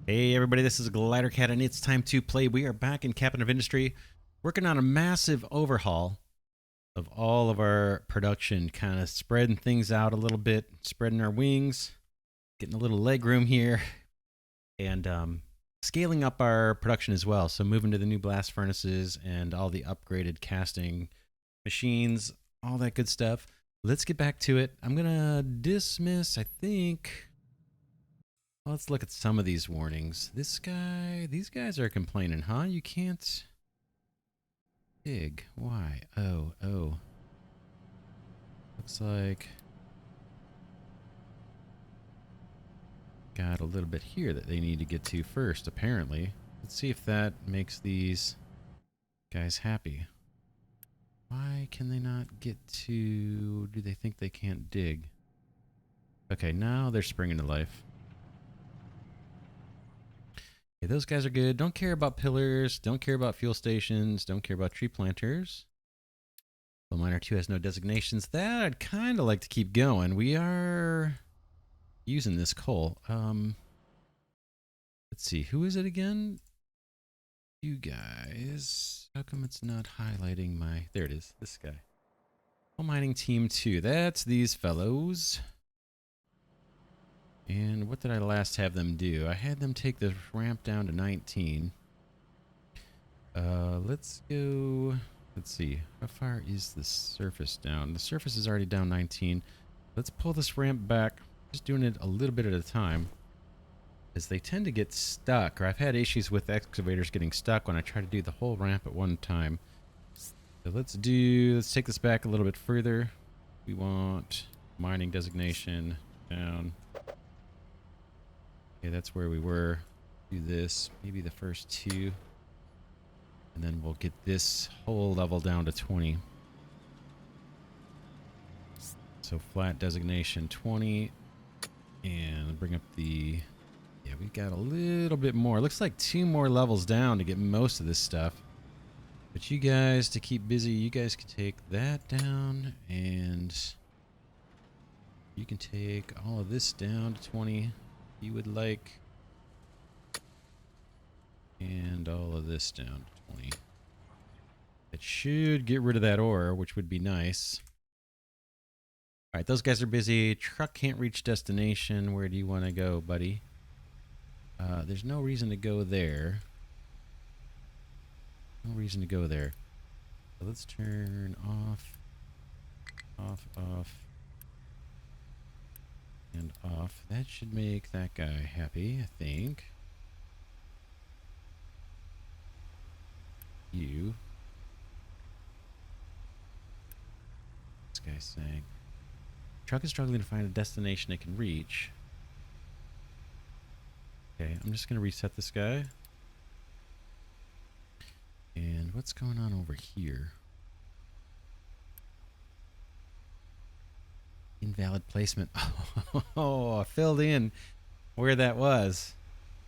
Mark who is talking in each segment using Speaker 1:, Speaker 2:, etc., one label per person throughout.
Speaker 1: Hey everybody, this is Glidercat and it's time to play. We are back in Captain of Industry, working on a massive overhaul of all of our production, kind of spreading things out a little bit, spreading our wings, getting a little leg room here, and scaling up our production as well. So moving to the new blast furnaces and all the upgraded casting machines, all that good stuff. Let's get back to it. I'm gonna dismiss, I think. Let's look at some of these warnings. These guys are complaining, huh? You can't dig. Why? Oh. Looks like got a little bit here that they need to get to first, apparently. Let's see if that makes these guys happy. Why can they not get to... Do they think they can't dig? Okay, now they're springing to life. Okay, those guys are good. Don't care about pillars. Don't care about fuel stations. Don't care about tree planters. Coal Miner 2 has no designations. That I'd kind of like to keep going. We are using this coal. Let's see. Who is it again? You guys. How come it's not highlighting my... There it is. This guy. Coal Mining Team 2. That's these fellows. And what did I last have them do? I had them take the ramp down to 19. Let's go... Let's see. How far is the surface down? The surface is already down 19. Let's pull this ramp back. Just doing it a little bit at a time. As they tend to get stuck. Or I've had issues with excavators getting stuck when I try to do the whole ramp at one time. So let's take this back a little bit further. We want mining designation down. Okay, that's where we were. Do this. Maybe the first two. And then we'll get this whole level down to 20. So flat designation 20. And bring up the... Yeah, we got a little bit more. Looks like 2 more levels down to get most of this stuff. But you guys, to keep busy, you guys can take that down. And you can take all of this down to 20. You would like... And all of this down to 20. It should get rid of that ore, which would be nice. Alright, those guys are busy. Truck can't reach destination. Where do you want to go, buddy? There's no reason to go there. No reason to go there. So let's turn off. Off. And off. That should make that guy happy, I think. You. This guy's saying. Truck is struggling to find a destination it can reach. Okay, I'm just going to reset this guy. And what's going on over here? Invalid placement. Oh, I filled in where that was.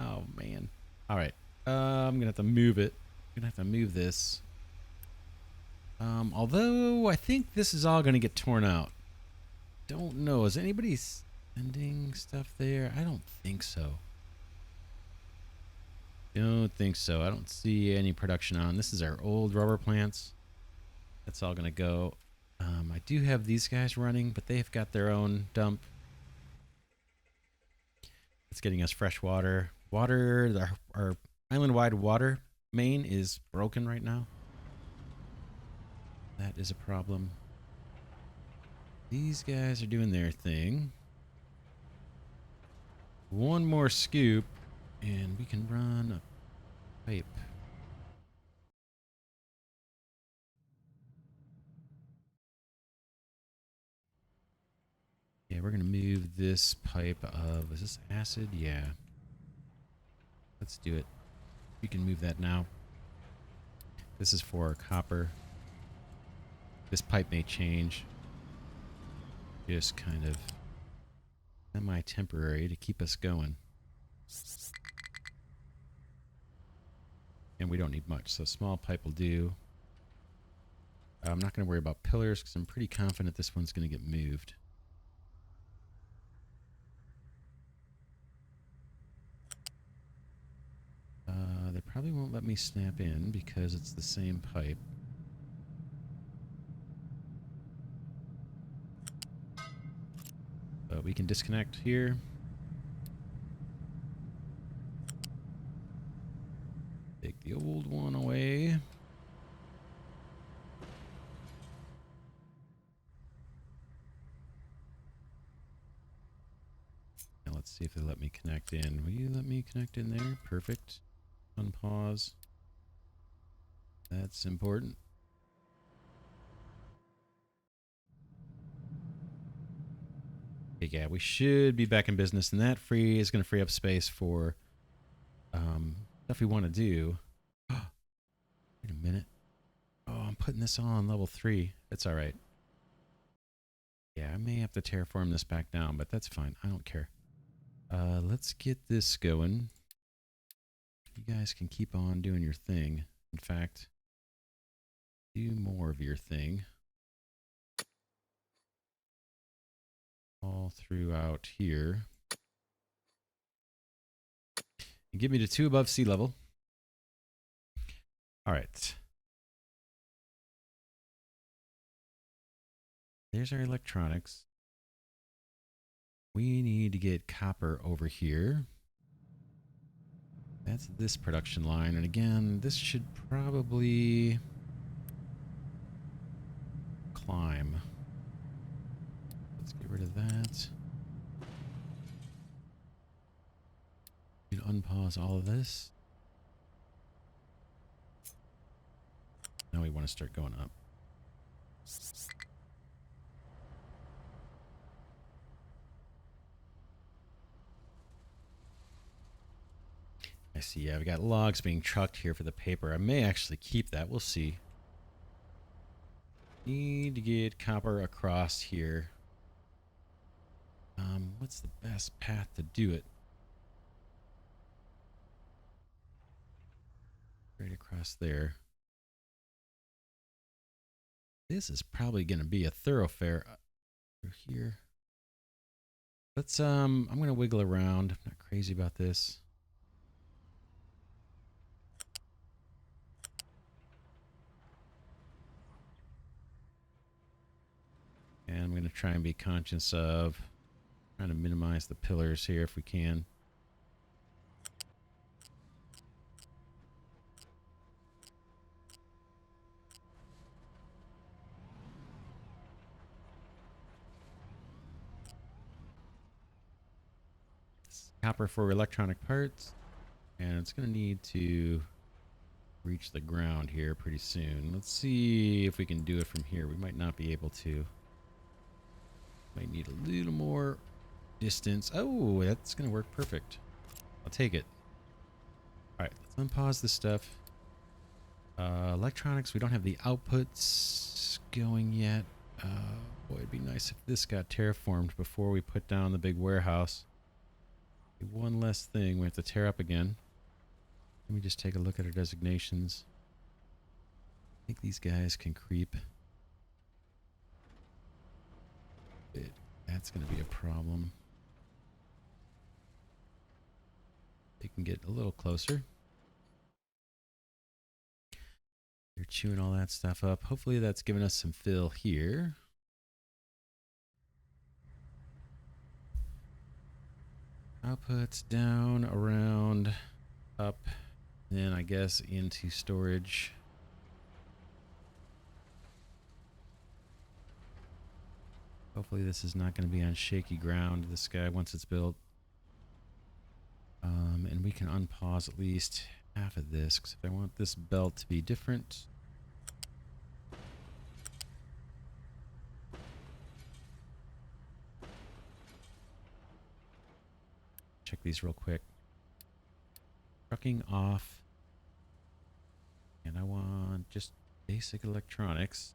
Speaker 1: Oh, man. All right. I'm going to have to move it. I'm going to have to move this. Although, I think this is all going to get torn out. Don't know. Is anybody sending stuff there? I don't think so. Don't think so. I don't see any production on. This is our old rubber plants. That's all going to go. I do have these guys running, but they've got their own dump. It's getting us fresh water. Our island-wide water main is broken right now. That is a problem. These guys are doing their thing. One more scoop, and we can run a pipe. Yeah, we're going to move this pipe of... Is this acid? Yeah. Let's do it. We can move that now. This is for copper. This pipe may change. Just kind of semi-temporary to keep us going. And we don't need much, so small pipe will do. I'm not going to worry about pillars because I'm pretty confident this one's going to get moved. probably won't let me snap in because it's the same pipe. But we can disconnect here. Take the old one away. Now let's see if they let me connect in. Will you let me connect in there? Perfect. Unpause. That's important. Okay, yeah, we should be back in business, and that is going to free up space for stuff we want to do. Wait a minute. Oh, I'm putting this on level 3. That's all right. Yeah, I may have to terraform this back down, but that's fine. I don't care. Let's get this going. You guys can keep on doing your thing. In fact, do more of your thing. All throughout here. And get me to 2 above sea level. All right. There's our electronics. We need to get copper over here. That's this production line. And again, this should probably climb. Let's get rid of that. You can unpause all of this. Now we want to start going up. I see. Yeah, we got logs being trucked here for the paper. I may actually keep that. We'll see. Need to get copper across here. What's the best path to do it? Right across there. This is probably going to be a thoroughfare through here. Let's I'm going to wiggle around. I'm not crazy about this. And I'm going to try and be conscious of trying to minimize the pillars here if we can. Copper for electronic parts. And it's going to need to reach the ground here pretty soon. Let's see if we can do it from here. We might not be able to. Might need a little more distance. Oh, that's going to work perfect. I'll take it. All right, let's unpause this stuff. Electronics, we don't have the outputs going yet. Boy, it'd be nice if this got terraformed before we put down the big warehouse. One less thing we have to tear up again. Let me just take a look at our designations. I think these guys can creep. That's going to be a problem. They can get a little closer. They're chewing all that stuff up. Hopefully that's giving us some fill here. Outputs down, around, up, then I guess into storage. Hopefully this is not going to be on shaky ground, this guy, once it's built. And we can unpause at least half of this, because if I want this belt to be different. Check these real quick. Trucking off. And I want just basic electronics.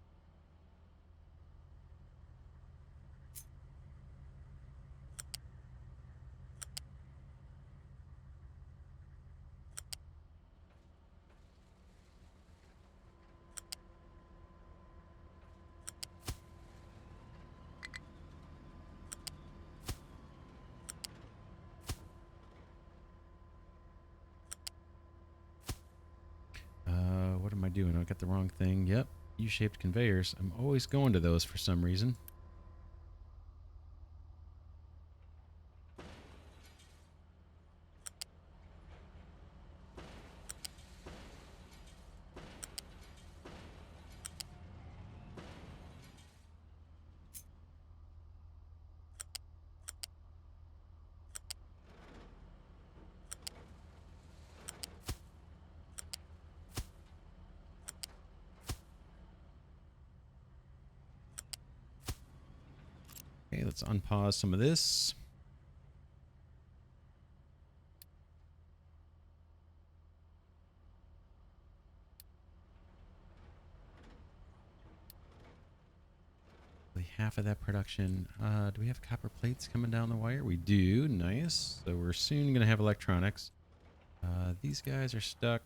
Speaker 1: doing? I got the wrong thing. Yep. U-shaped conveyors. I'm always going to those for some reason. Okay, let's unpause some of this. Half of that production. Do we have copper plates coming down the wire? We do. Nice. So we're soon going to have electronics. These guys are stuck.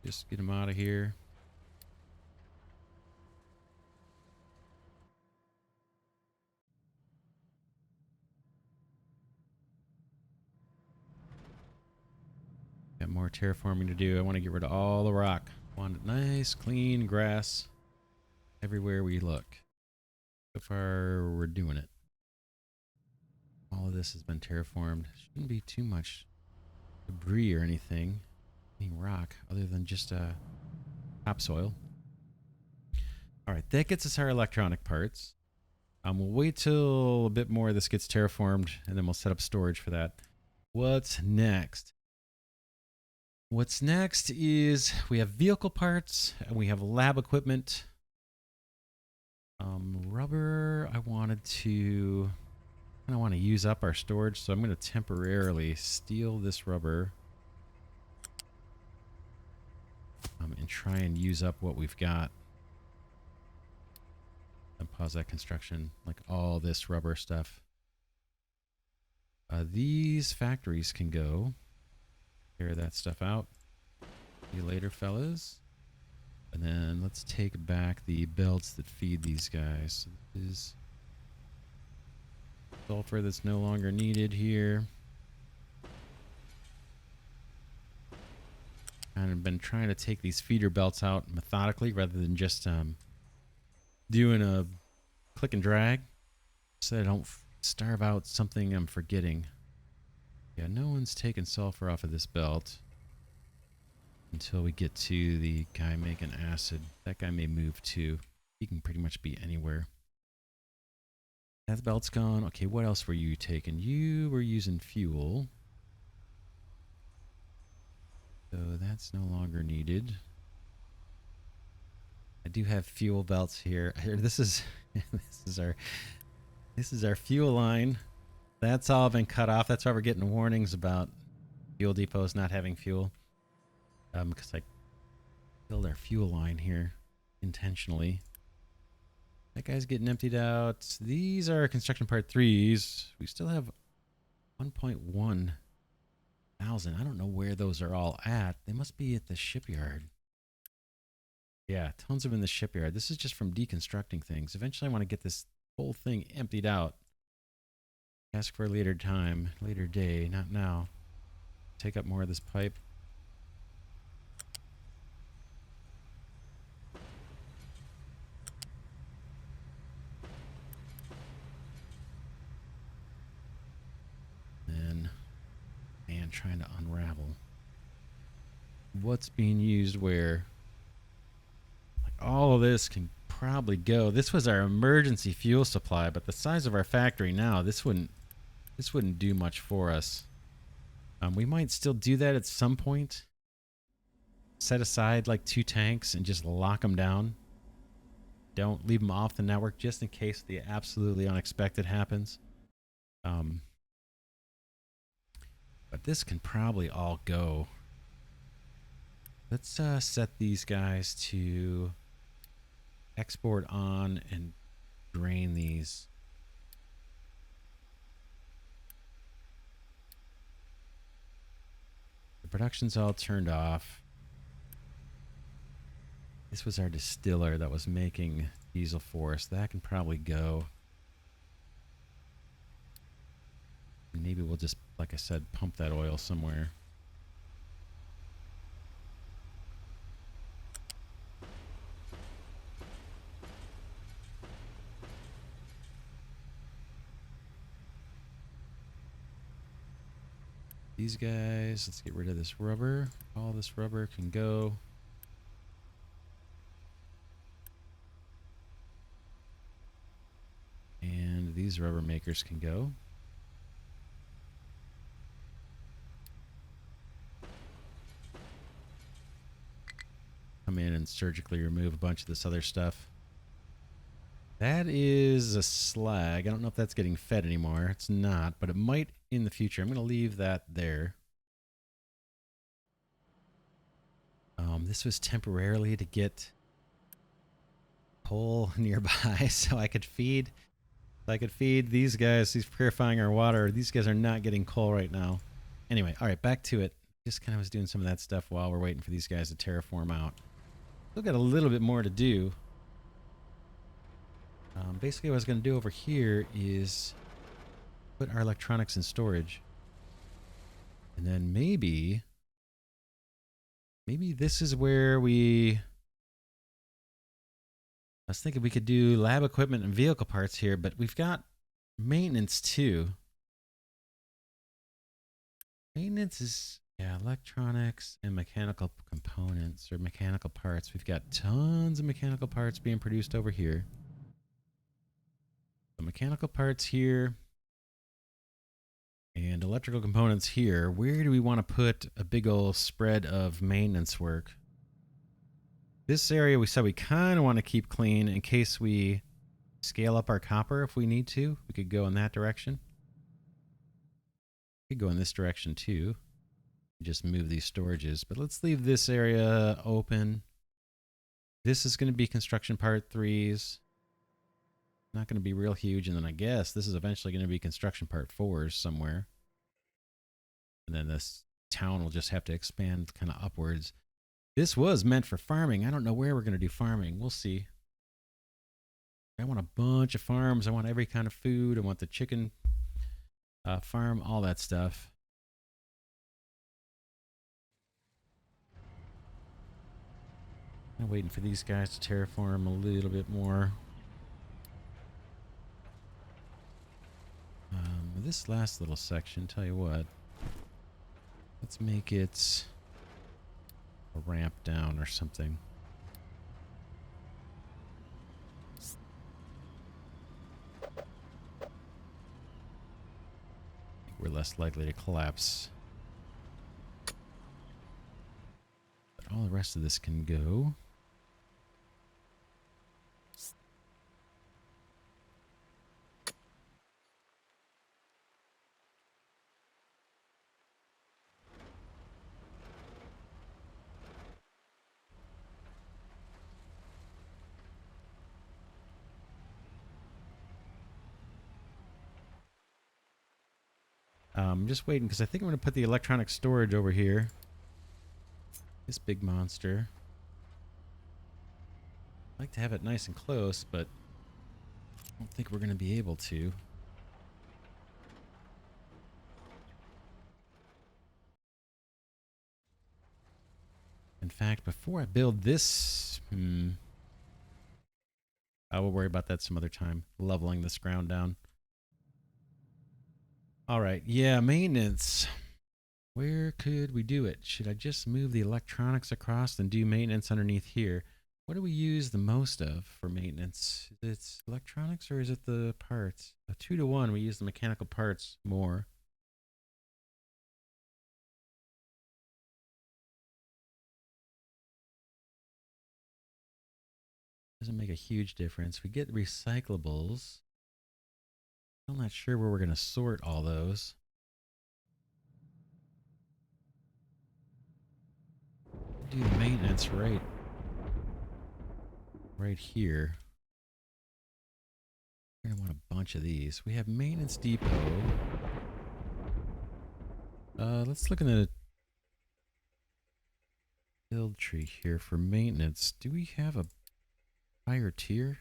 Speaker 1: Just get them out of here. Got more terraforming to do. I want to get rid of all the rock. I want nice, clean grass everywhere we look. So far, we're doing it. All of this has been terraformed. Shouldn't be too much debris or anything. Any rock other than just topsoil. All right, that gets us our electronic parts. We'll wait till a bit more of this gets terraformed, and then we'll set up storage for that. What's next? What's next is we have vehicle parts, and we have lab equipment. Rubber, I want to use up our storage, so I'm going to temporarily steal this rubber and try and use up what we've got. And pause that construction, like all this rubber stuff. These factories can go. Clear that stuff out. See you later, fellas. And then let's take back the belts that feed these guys. So this is sulfur that's no longer needed here. Kind of been trying to take these feeder belts out methodically rather than just doing a click and drag so I don't starve out something I'm forgetting. Yeah, no one's taking sulfur off of this belt until we get to the guy making acid. That guy may move too. He can pretty much be anywhere. That belt's gone. Okay, what else were you taking? You were using fuel. So that's no longer needed. I do have fuel belts here. This is this is our fuel line. That's all been cut off. That's why we're getting warnings about fuel depots not having fuel. Because I killed our fuel line here intentionally. That guy's getting emptied out. These are construction part 3s. We still have 1.1 thousand. I don't know where those are all at. They must be at the shipyard. Yeah, tons of them in the shipyard. This is just from deconstructing things. Eventually I want to get this whole thing emptied out. Ask for a later time, later day, not now. Take up more of this pipe. And trying to unravel what's being used where. Like all of this can probably go. This was our emergency fuel supply, but the size of our factory now, this wouldn't do much for us. We might still do that at some point. Set aside like 2 tanks and just lock them down. Don't leave them off the network just in case the absolutely unexpected happens. But this can probably all go. Let's set these guys to export on and drain these. The production's all turned off. This was our distiller that was making diesel for us. That can probably go. Maybe we'll just, like I said, pump that oil somewhere. These guys, let's get rid of this rubber. All this rubber can go. And these rubber makers can go. Come in and surgically remove a bunch of this other stuff. That is a slag. I don't know if that's getting fed anymore. It's not, but it might in the future. I'm going to leave that there. This was temporarily to get coal nearby so I could feed these guys. These purifying our water. These guys are not getting coal right now. Anyway, all right, back to it. Just kind of was doing some of that stuff while we're waiting for these guys to terraform out. Still got a little bit more to do. Basically what I was going to do over here is put our electronics in storage. And then maybe this is where I was thinking we could do lab equipment and vehicle parts here, but we've got maintenance too. Maintenance is, yeah, electronics and mechanical components or mechanical parts. We've got tons of mechanical parts being produced over here. So mechanical parts here and electrical components here. Where do we want to put a big old spread of maintenance work? This area we said we kind of want to keep clean in case we scale up our copper if we need to. We could go in that direction. We could go in this direction too. Just move these storages. But let's leave this area open. This is going to be construction part 3s. Not going to be real huge. And then I guess this is eventually going to be construction part 4s somewhere. And then this town will just have to expand kind of upwards. This was meant for farming. I don't know where we're going to do farming. We'll see. I want a bunch of farms. I want every kind of food. I want the chicken farm, all that stuff. I'm waiting for these guys to terraform a little bit more. This last little section, tell you what. Let's make it a ramp down or something. We're less likely to collapse. But all the rest of this can go. I'm just waiting because I think I'm going to put the electronic storage over here. This big monster. I'd like to have it nice and close, but I don't think we're going to be able to. In fact, before I build this, I will worry about that some other time. Leveling this ground down. All right, yeah, maintenance. Where could we do it? Should I just move the electronics across and do maintenance underneath here? What do we use the most of for maintenance? Is it electronics or is it the parts? 2-to-1, we use the mechanical parts more. Doesn't make a huge difference. We get recyclables. I'm not sure where we're going to sort all those. Do the maintenance right here. We're going to want a bunch of these. We have maintenance depot. Let's look in the build tree here for maintenance. Do we have a higher tier?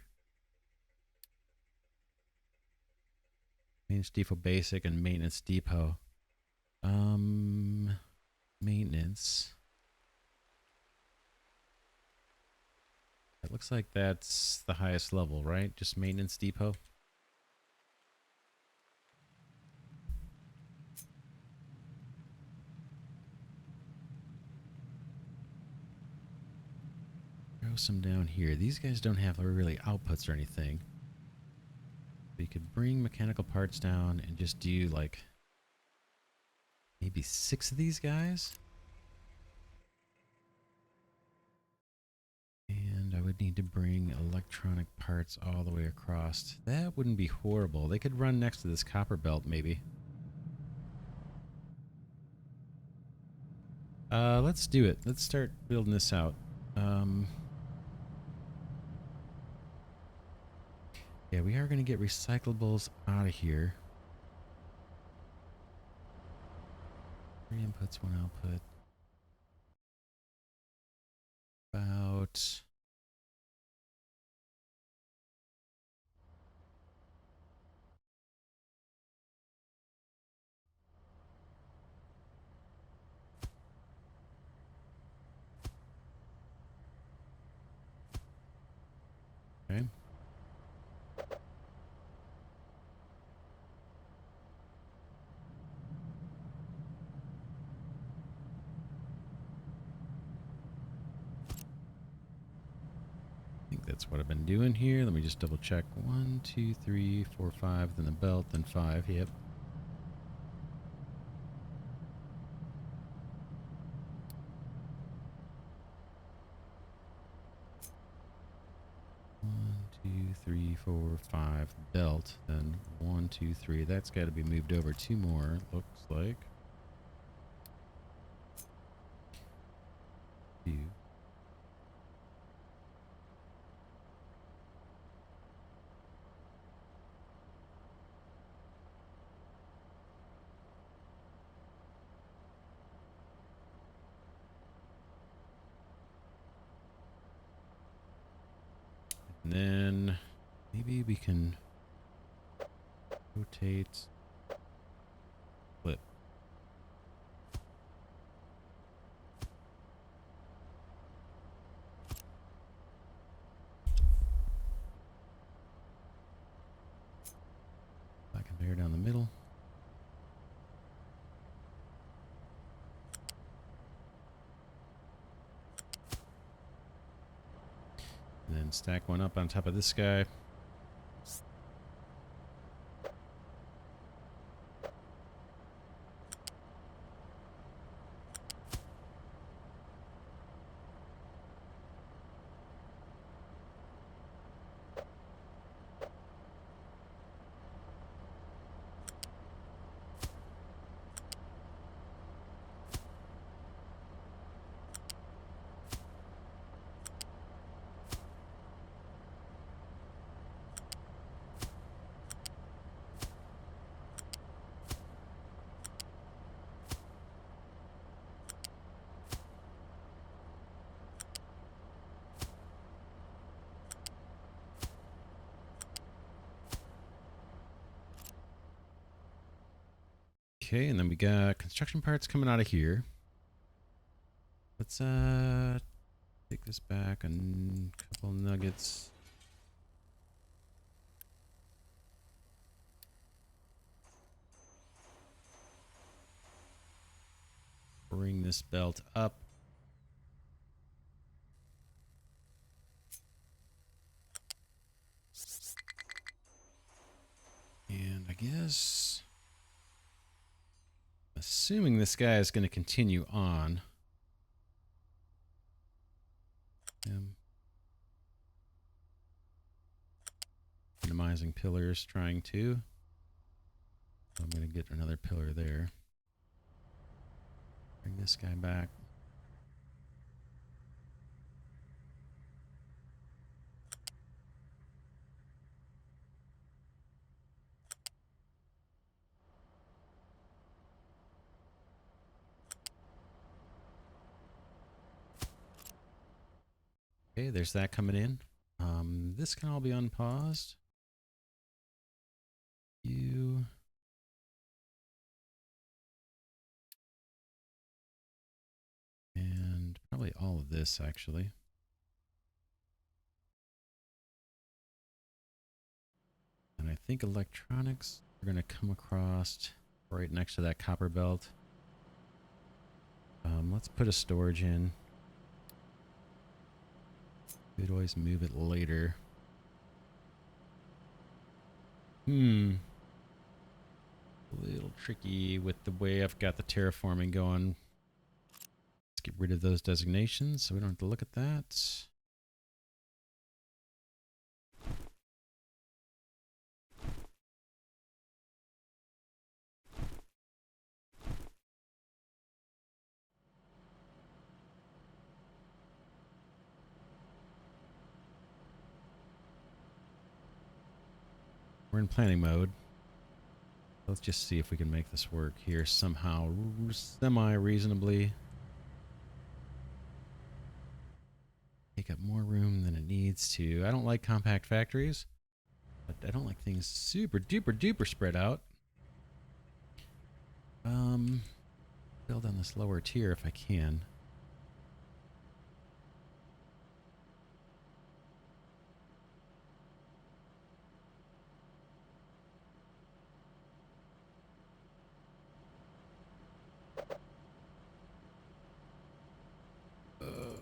Speaker 1: Maintenance depot basic and maintenance depot. Maintenance. It looks like that's the highest level, right? Just maintenance depot. throw some down here. These guys don't have really outputs or anything. We could bring mechanical parts down and just do like maybe 6 of these guys. And I would need to bring electronic parts all the way across. That wouldn't be horrible. They could run next to this copper belt maybe. Let's do it. Let's start building this out. Yeah, we are going to get recyclables out of here. 3 inputs, 1 output. About... Okay. I think that's what I've been doing here. Let me just double check. 1, 2, 3, 4, 5, then the belt, then 5. Yep. One, 2, 3, 4, 5. Belt, then 1, 2, 3. That's got to be moved over 2 more. Looks like 2. And then maybe we can rotate, flip. Black conveyor down the middle. And then stack one up on top of this guy. Okay, and then we got construction parts coming out of here. Let's take this back a couple nuggets. Bring this belt up. And I guess, assuming this guy is going to continue on. Minimizing pillars, trying to. I'm going to get another pillar there. Bring this guy back. Okay, there's that coming in. This can all be unpaused. You. And probably all of this, actually. And I think electronics are going to come across right next to that copper belt. Let's put a storage in. Could always move it later. A little tricky with the way I've got the terraforming going. Let's get rid of those designations so we don't have to look at that. We're in planning mode. Let's just see if we can make this work here somehow, semi-reasonably. Take up more room than it needs to. I don't like compact factories, but I don't like things super duper duper spread out. Build on this lower tier if I can.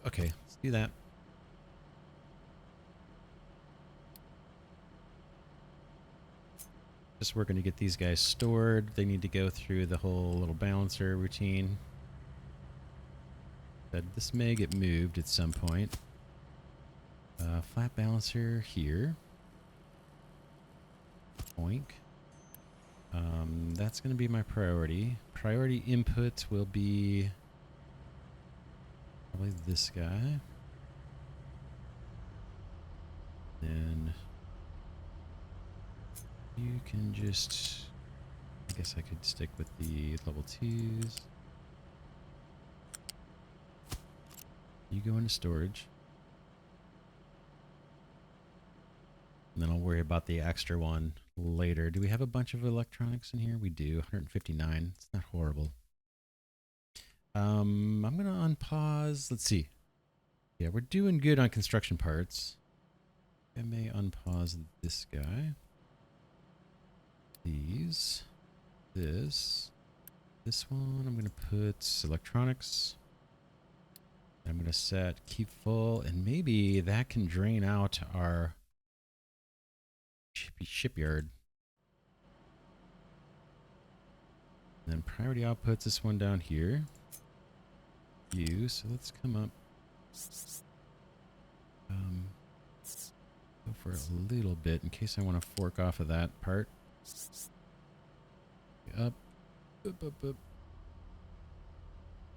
Speaker 1: Okay, let's do that. Just working to get these guys stored. They need to go through the whole little balancer routine. But this may get moved at some point. Flat balancer here. Oink. That's going to be my priority. Priority input will be probably this guy. Then you can just, I guess I could stick with the level 2s. You go into storage. And then I'll worry about the extra one later. Do we have a bunch of electronics in here? We do. 159. It's not horrible. I'm going to unpause. Let's see. Yeah, we're doing good on construction parts. I may unpause this guy. These. This one. I'm going to put electronics. I'm going to set keep full. And maybe that can drain out our shipyard. And then priority outputs this one down here. So let's come up. Go for a little bit in case I want to fork off of that part. Up.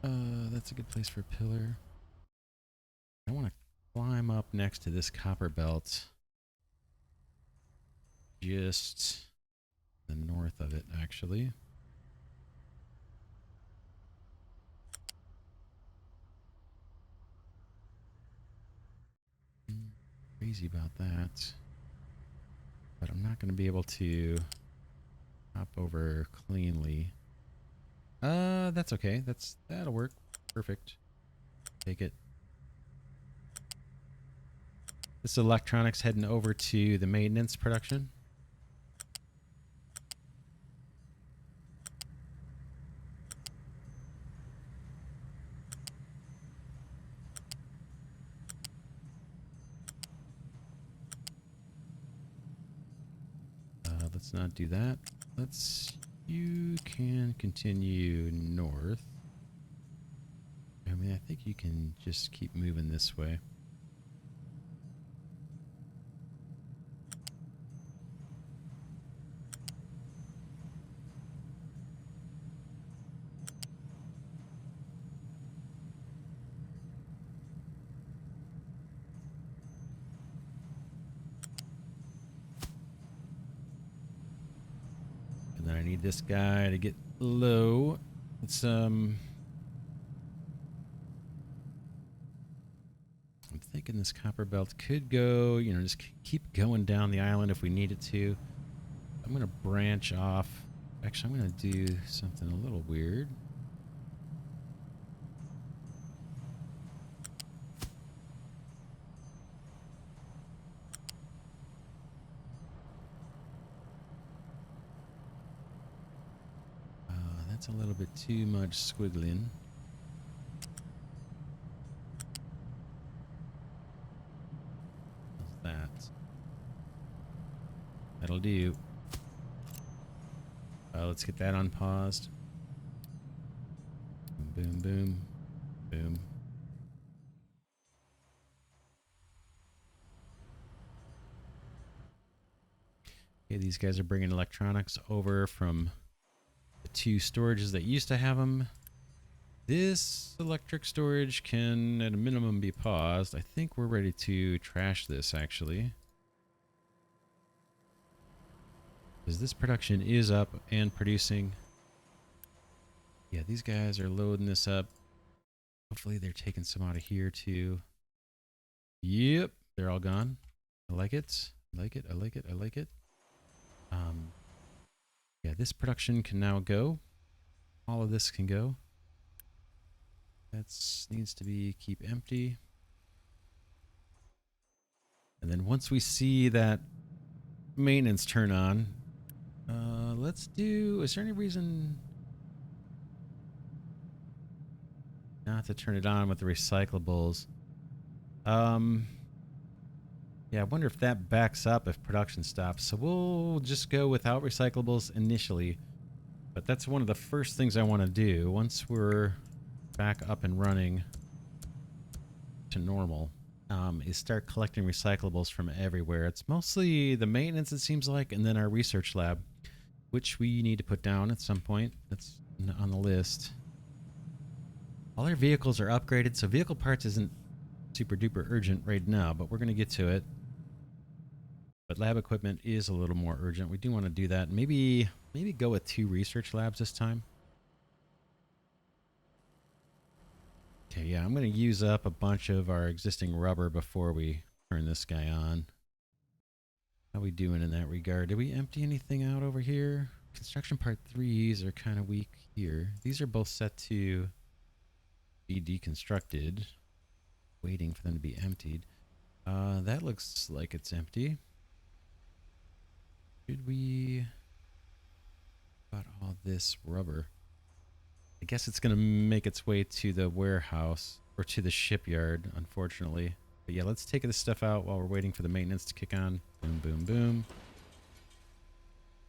Speaker 1: That's a good place for a pillar. I want to climb up next to this copper belt. Just the north of it, actually. Crazy about that. But I'm not going to be able to hop over cleanly. That's okay. That'll work. Perfect. Take it. This electronics heading over to the maintenance production. Let's not do that. You can continue north. I mean, I think you can just keep moving this way. And then I need this guy to get low. Let's I'm thinking this copper belt could go, you know, just keep going down the island if we need it to. I'm going to branch off. Actually, I'm going to do something a little weird. That's a little bit too much squiggling. That'll do. Let's get that unpaused. Boom, boom, boom. Okay, these guys are bringing electronics over from the two storages that used to have them. This electric storage can, at a minimum, be paused. I think we're ready to trash this, actually. Because this production is up and producing. Yeah, these guys are loading this up. Hopefully they're taking some out of here, too. Yep, they're all gone. I like it. I like it. I like it. I like it. Yeah, this production can now go. All of this can go. That needs to be keep empty. And then once we see that maintenance turn on, let's do, is there any reason not to turn it on with the recyclables? Yeah, I wonder if that backs up if production stops. So we'll just go without recyclables initially. But that's one of the first things I want to do once we're back up and running to normal, is start collecting recyclables from everywhere. It's mostly the maintenance, it seems like, and then our research lab, which we need to put down at some point. That's on the list. All our vehicles are upgraded, so vehicle parts isn't super duper urgent right now, but we're going to get to it. But lab equipment is a little more urgent. We do want to do that. Maybe go with 2 research labs this time. Okay, yeah, I'm going to use up a bunch of our existing rubber before we turn this guy on. How we doing in that regard? Did we empty anything out over here? Construction part 3s are kind of weak here. These are both set to be deconstructed. Waiting for them to be emptied. That looks like it's empty. Should we... About all this rubber. I guess it's going to make its way to the warehouse or to the shipyard, unfortunately. But yeah, let's take this stuff out while we're waiting for the maintenance to kick on. Boom, boom, boom.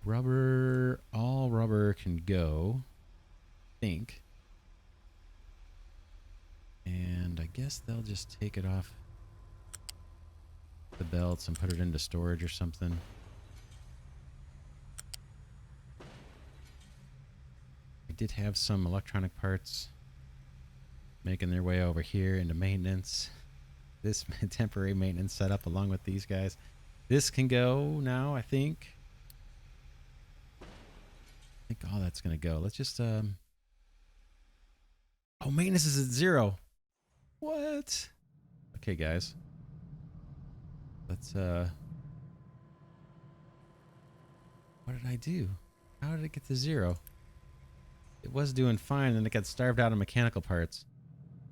Speaker 1: Rubber, all rubber can go, I think. And I guess they'll just take it off the belts and put it into storage or something. I did have some electronic parts making their way over here into maintenance. This temporary maintenance setup along with these guys. This can go now, I think. I think all that's going to go. Let's just... Oh, maintenance is at 0. What? Okay, guys. Let's... What did I do? How did it get to 0? It was doing fine, and it got starved out of mechanical parts.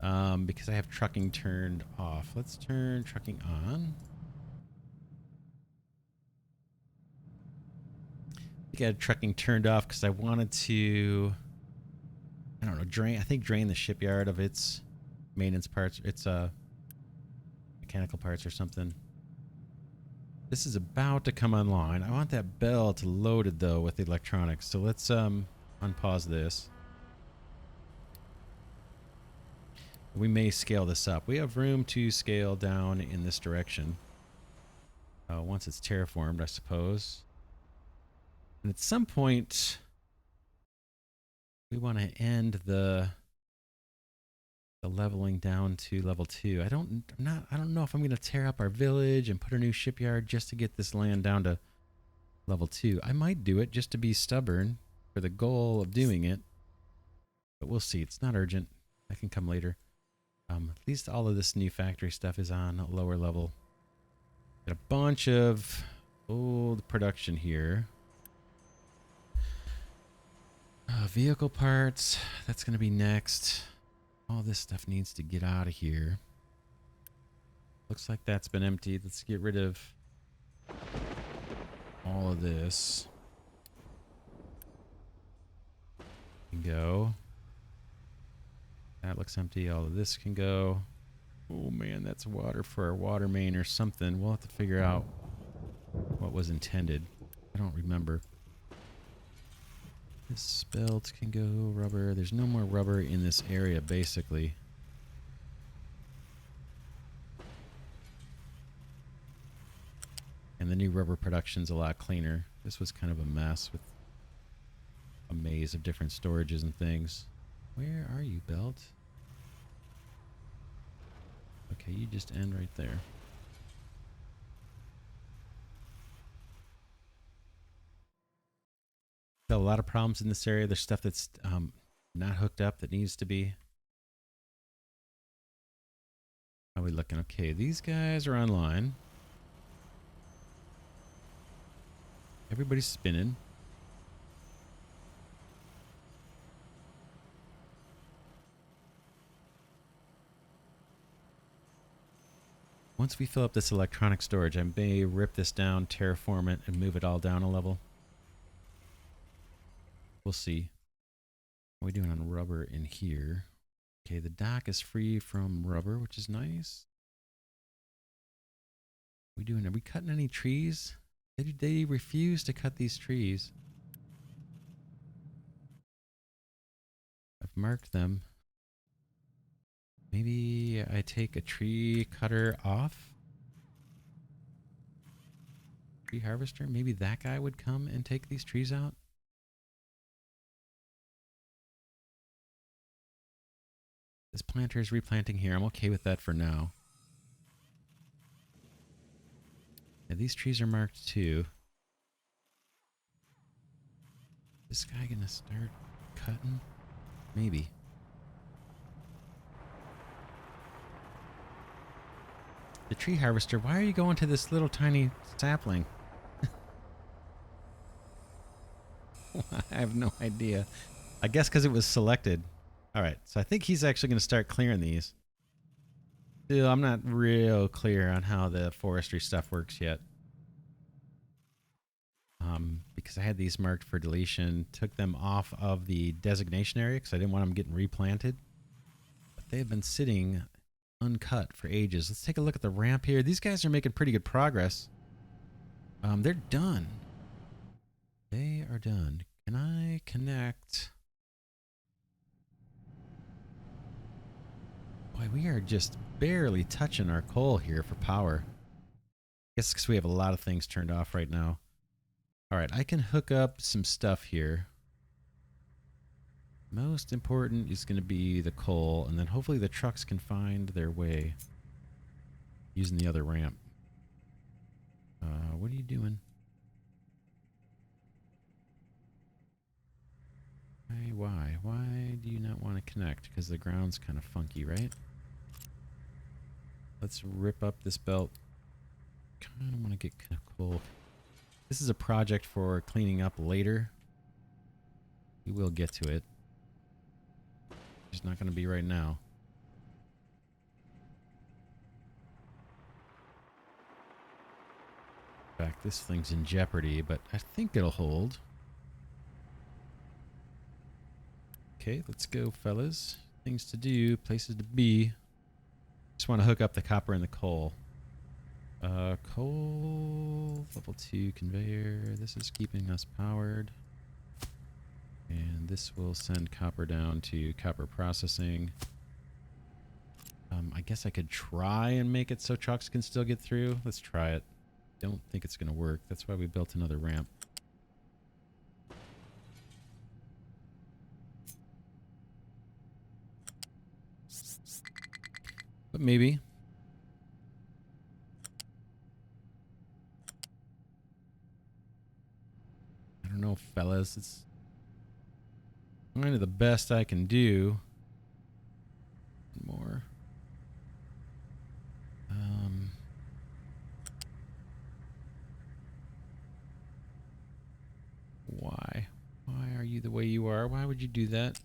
Speaker 1: Because I have trucking turned off. Let's turn trucking on. I think I had trucking turned off because I wanted to, I don't know, drain the shipyard of its maintenance parts, its mechanical parts or something. This is about to come online. I want that belt loaded though with the electronics. So let's unpause this. We may scale this up. We have room to scale down in this direction. Once it's terraformed, I suppose. And at some point, we want to end the leveling down to level 2. I don't know if I'm going to tear up our village and put a new shipyard just to get this land down to level 2. I might do it just to be stubborn for the goal of doing it. But we'll see. It's not urgent. That can come later. At least all of this new factory stuff is on a lower level. Got a bunch of old production here. Vehicle parts, that's going to be next. All this stuff needs to get out of here. Looks like that's been emptied. Let's get rid of all of this. Can go. That looks empty. All of this can go. Oh man, that's water for our water main or something. We'll have to figure out what was intended. I don't remember. This belt can go rubber. There's no more rubber in this area, basically. And the new rubber production's a lot cleaner. This was kind of a mess with a maze of different storages and things. Where are you, belt? Okay, you just end right there. Got a lot of problems in this area. There's stuff that's not hooked up that needs to be. How are we looking? Okay, these guys are online. Everybody's spinning. Once we fill up this electronic storage, I may rip this down, terraform it, and move it all down a level. We'll see. What are we doing on rubber in here? Okay, the dock is free from rubber, which is nice. Are we cutting any trees? They refuse to cut these trees. I've marked them. Maybe I take a tree cutter off? Tree harvester? Maybe that guy would come and take these trees out? This planter is replanting here. I'm okay with that for now. Yeah, these trees are marked too. This guy gonna start cutting? Maybe. The tree harvester, why are you going to this little tiny sapling? I have no idea. I guess because it was selected. Alright, so I think he's actually going to start clearing these. Still, I'm not real clear on how the forestry stuff works yet. Because I had these marked for deletion, took them off of the designation area because I didn't want them getting replanted. But they have been sitting uncut for ages. Let's take a look at the ramp here. These guys are making pretty good progress. They're done. They are done. Can I connect? Boy, we are just barely touching our coal here for power. I guess because we have a lot of things turned off right now. Alright, I can hook up some stuff here. Most important is going to be the coal, and then hopefully the trucks can find their way using the other ramp. What are you doing? Why? Why do you not want to connect? Because the ground's kind of funky, right? Let's rip up this belt. Kind of want to get coal. This is a project for cleaning up later. We will get to it. It's not going to be right now. In fact, this thing's in jeopardy, but I think it'll hold. Okay, let's go, fellas. Things to do, places to be. Just want to hook up the copper and the coal. Coal, level 2 conveyor. This is keeping us powered. And this will send copper down to copper processing. I guess I could try and make it so trucks can still get through. Let's try it. Don't think it's going to work. That's why we built another ramp. But maybe. I don't know, fellas. It's kind of the best I can do. More. Why? Why are you the way you are? Why would you do that?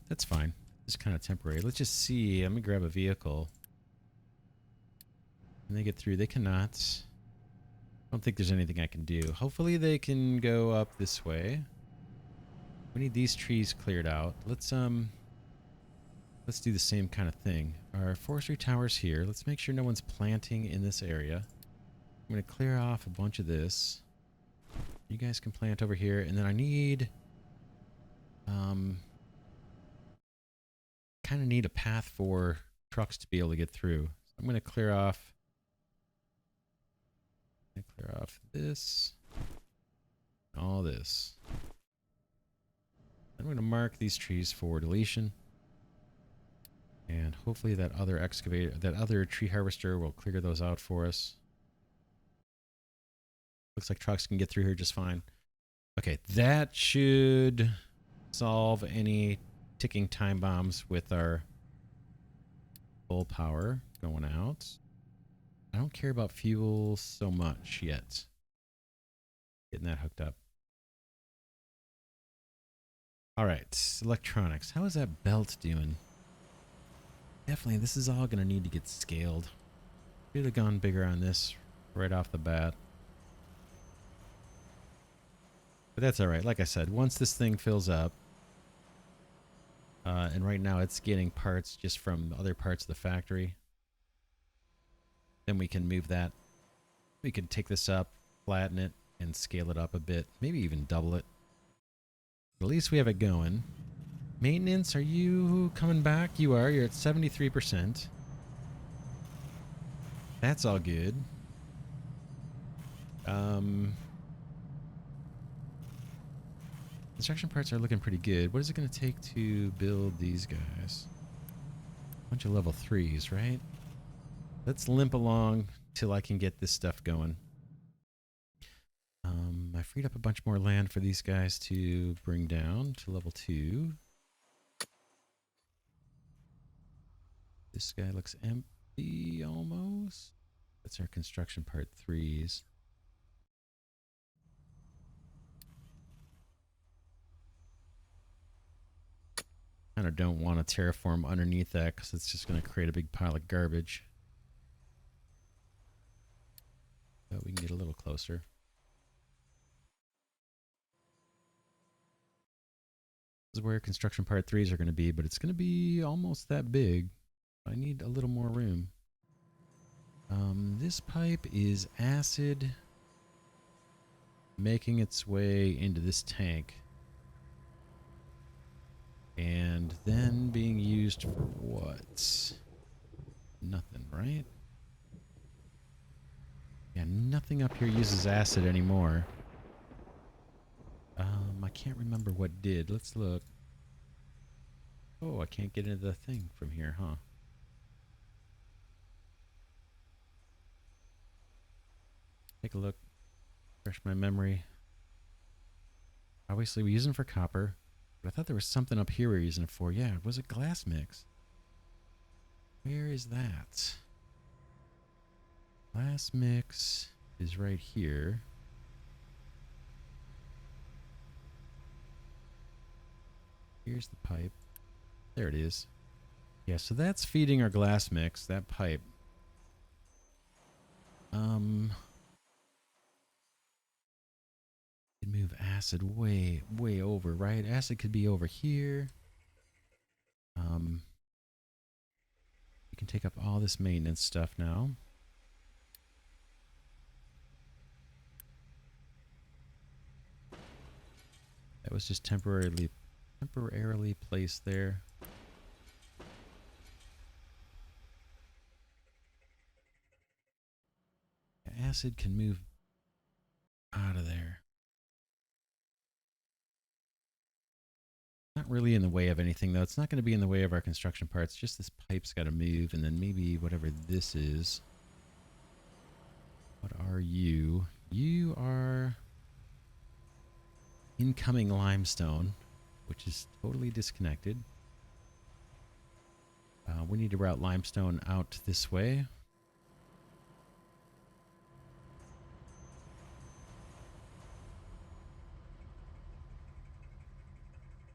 Speaker 1: That's fine. It's kind of temporary. Let's just see. Let me grab a vehicle. Can they get through? They cannot. I don't think there's anything I can do. Hopefully they can go up this way. We need these trees cleared out. Let's let's do the same kind of thing. Our forestry tower's here. Let's make sure no one's planting in this area. I'm going to clear off a bunch of this. You guys can plant over here. And then I need... kind of need a path for trucks to be able to get through. So I'm going to clear off... this. All this. I'm going to mark these trees for deletion. And hopefully that other excavator, that other tree harvester will clear those out for us. Looks like trucks can get through here just fine. Okay, that should solve any ticking time bombs with our full power going out. I don't care about fuel so much yet. Getting that hooked up. All right, electronics. How is that belt doing? Definitely, this is all going to need to get scaled. Should have gone bigger on this right off the bat. But that's all right. Like I said, once this thing fills up, and right now it's getting parts just from other parts of the factory, then we can move that. We can take this up, flatten it, and scale it up a bit. Maybe even double it. At least we have it going. Maintenance, are you coming back? You are. You're at 73%. That's all good. Construction parts are looking pretty good. What is it going to take to build these guys? Bunch of level 3s, right? Let's limp along till I can get this stuff going. I freed up a bunch more land for these guys to bring down to level 2. This guy looks empty almost. That's our construction part 3s. Kind of don't want to terraform underneath that because it's just going to create a big pile of garbage. But we can get a little closer. This is where construction part 3s are going to be, but it's going to be almost that big. I need a little more room. This pipe is acid making its way into this tank. And then being used for what? Nothing, right? Yeah, nothing up here uses acid anymore. I can't remember what did. Let's look. Oh, I can't get into the thing from here, huh? Take a look. Refresh my memory. Obviously, we use them for copper. But I thought there was something up here we were using it for. Yeah, was it glass mix? Where is that? Glass mix is right here. Here's the pipe. There it is. Yeah, so that's feeding our glass mix, that pipe. Could move acid way over, right? Acid could be over here. You can take up all this maintenance stuff now. That was just temporarily placed there. Acid can move out of there. Not really in the way of anything, though. It's not going to be in the way of our construction parts. Just this pipe's got to move, and then maybe whatever this is. What are you? You are incoming limestone, which is totally disconnected. We need to route limestone out this way.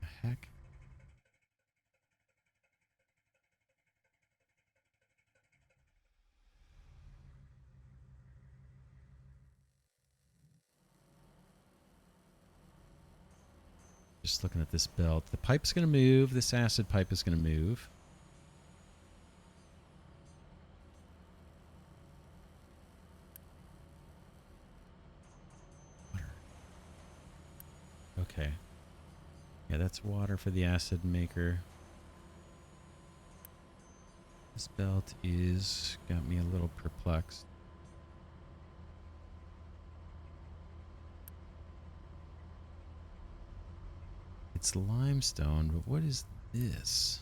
Speaker 1: The heck? Just looking at this belt. The pipe's going to move. This acid pipe is going to move. Okay. Yeah, that's water for the acid maker. This belt is got me a little perplexed. It's limestone, but what is this?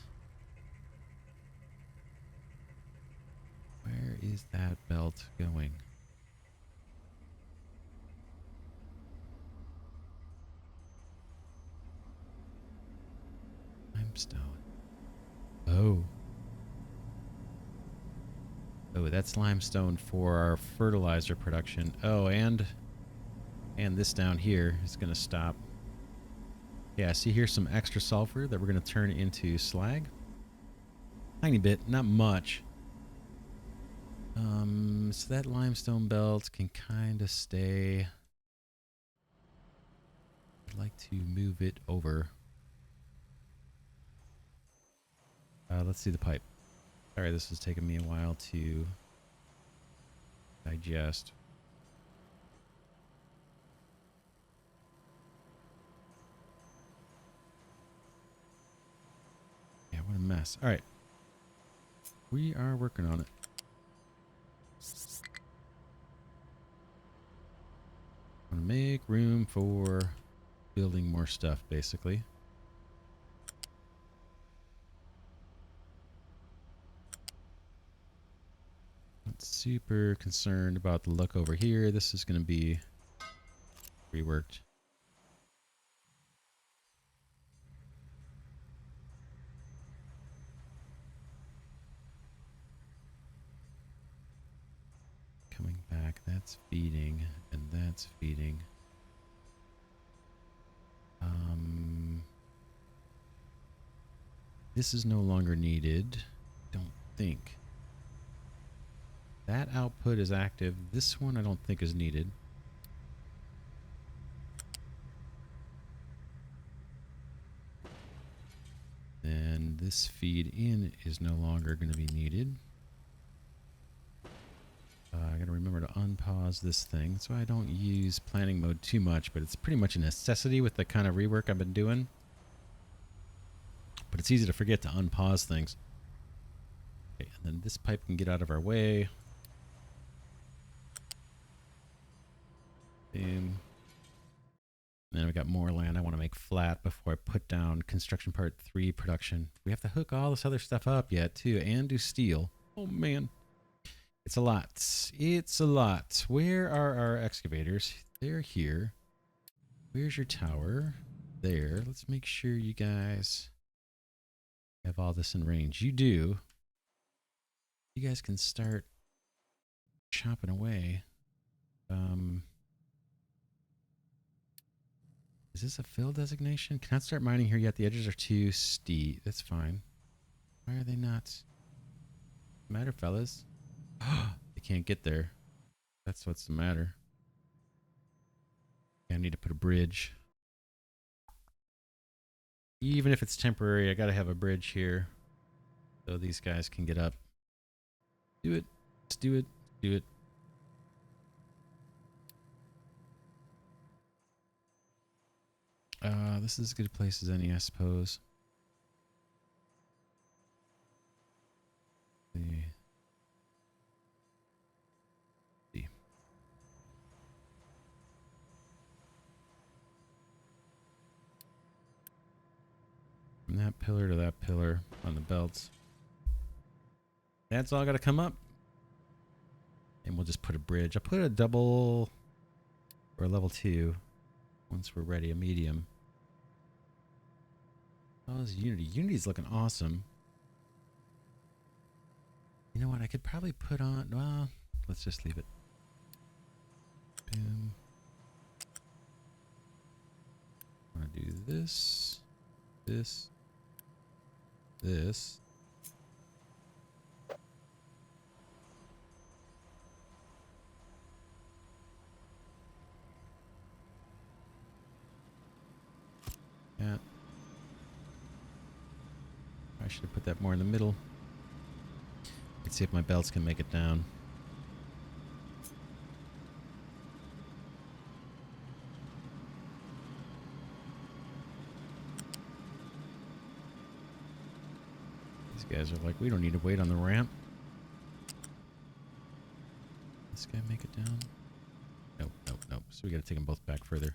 Speaker 1: Where is that belt going? Limestone. Oh. Oh, that's limestone for our fertilizer production. Oh, and this down here is going to stop. Yeah, see here's some extra sulfur that we're going to turn into slag. Tiny bit, not much. So that limestone belt can kind of stay. I'd like to move it over. Let's see the pipe. Sorry, this is taking me a while to digest. Yeah, what a mess. All right. We are working on it. I want to make room for building more stuff, basically. Not super concerned about the look over here. This is going to be reworked. Coming back, that's feeding, and that's feeding. This is no longer needed. Don't think. That output is active. This one I don't think is needed. Then this feed in is no longer going to be needed. I got to remember to unpause this thing so I don't use planning mode too much, but it's pretty much a necessity with the kind of rework I've been doing. But it's easy to forget to unpause things. Okay, and then this pipe can get out of our way. Boom. And then we got more land I want to make flat before I put down construction part 3 production. We have to hook all this other stuff up yet too, and do steel. Oh man. It's a lot. It's a lot. Where are our excavators? They're here. Where's your tower? There. Let's make sure you guys have all this in range. You do. You guys can start chopping away. Is this a fill designation? Cannot start mining here yet. The edges are too steep. That's fine. Why are they not? Matter, fellas? They can't get there. That's what's the matter. I need to put a bridge. Even if it's temporary, I gotta have a bridge here so these guys can get up. Do it. Let's do it. Do it. This is as good a place as any, I suppose. See. From that pillar to that pillar on the belts. That's all got to come up. And we'll just put a bridge. I'll put a double or a level 2 once we're ready, a medium. Oh, this Unity. Unity's looking awesome. You know what? I could probably put on... Well, let's just leave it. Boom. I'm going to do this. This. This. Yeah. I should have put that more in the middle. Let's see if my belts can make it down. These guys are like, we don't need to wait on the ramp. This guy make it down? Nope, nope, nope. So we gotta take them both back further.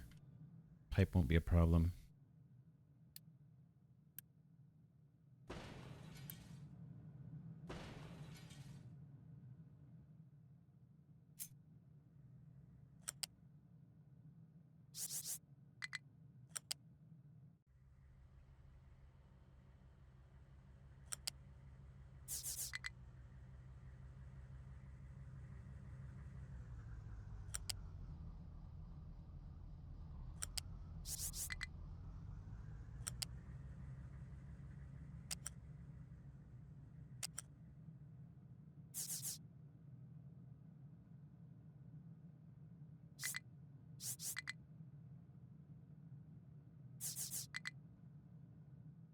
Speaker 1: Pipe won't be a problem.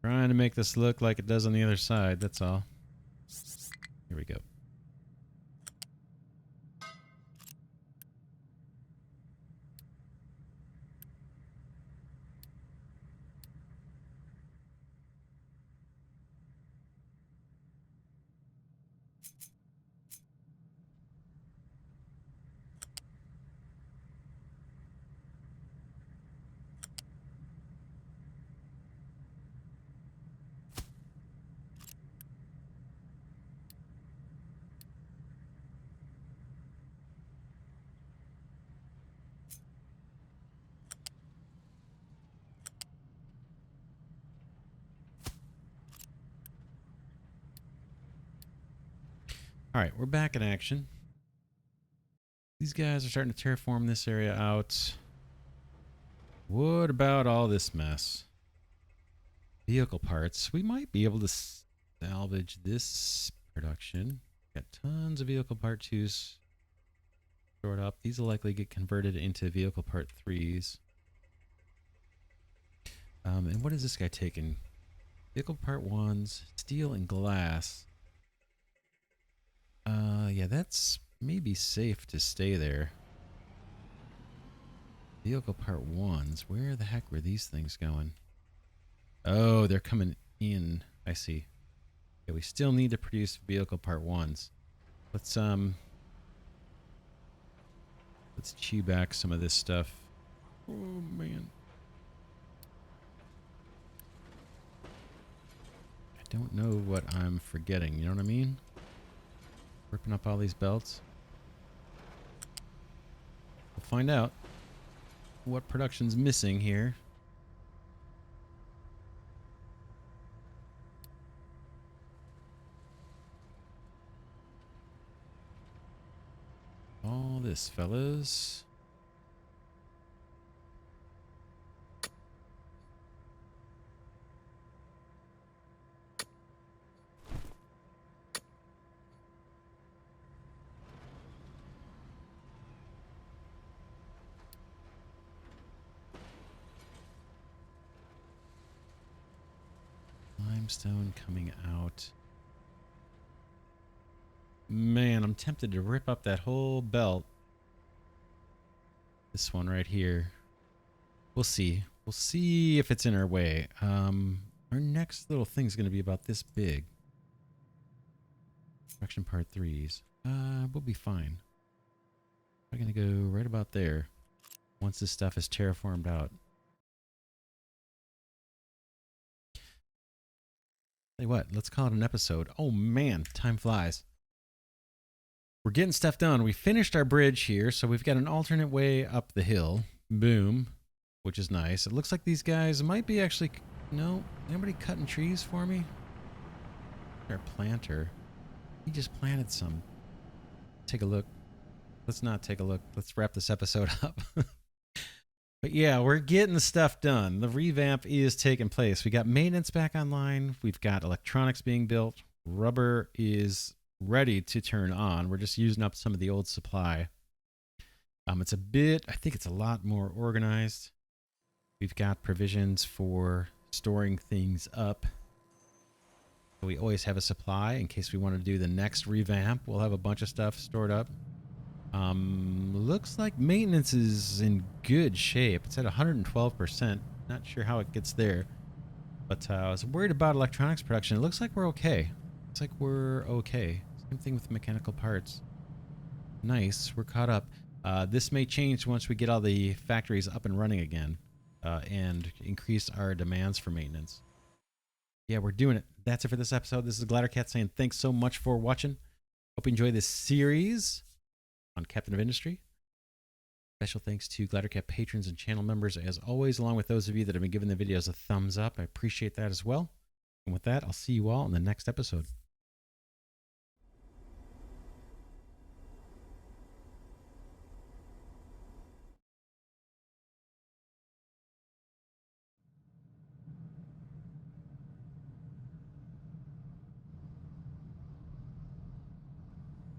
Speaker 1: Trying to make this look like it does on the other side, that's all. Here we go. All right, we're back in action. These guys are starting to terraform this area out. What about all this mess? Vehicle parts. We might be able to salvage this production. Got tons of vehicle part 2s stored up. These will likely get converted into vehicle part 3s. And what is this guy taking? Vehicle part 1s, steel and glass. Yeah, that's maybe safe to stay there. Vehicle part 1s. Where the heck were these things going? Oh, they're coming in. I see. Yeah, we still need to produce vehicle part 1s. Let's chew back some of this stuff. Oh man. I don't know what I'm forgetting, you know what I mean? Ripping up all these belts. We'll find out what production's missing here. All this, fellas. Limestone coming out. Man, I'm tempted to rip up that whole belt. This one right here. We'll see. We'll see if it's in our way. Our next little thing's going to be about this big. Production part 3s. We'll be fine. We're going to go right about there once this stuff is terraformed out. Tell you what, let's call it an episode. Oh man, time flies. We're getting stuff done. We finished our bridge here, so we've got an alternate way up the hill. Boom. Which is nice. It looks like these guys might be actually... No? Anybody cutting trees for me? Our planter. He just planted some. Take a look. Let's not take a look. Let's wrap this episode up. But yeah, we're getting the stuff done. The revamp is taking place. We got maintenance back online. We've got electronics being built. Rubber is ready to turn on. We're just using up some of the old supply. It's a bit, I think it's a lot more organized. We've got provisions for storing things up. We always have a supply in case we want to do the next revamp. We'll have a bunch of stuff stored up. Looks like maintenance is in good shape. It's at 112%. Not sure how it gets there. But I was worried about electronics production. It looks like we're okay. Looks like we're okay. Same thing with mechanical parts. Nice, we're caught up. This may change once we get all the factories up and running again and increase our demands for maintenance. Yeah, we're doing it. That's it for this episode. This is Glidercat saying thanks so much for watching. Hope you enjoy this series on Captain of Industry. Special thanks to Glidercat patrons and channel members as always, along with those of you that have been giving the videos a thumbs up. I appreciate that as well. And with that, I'll see you all in the next episode.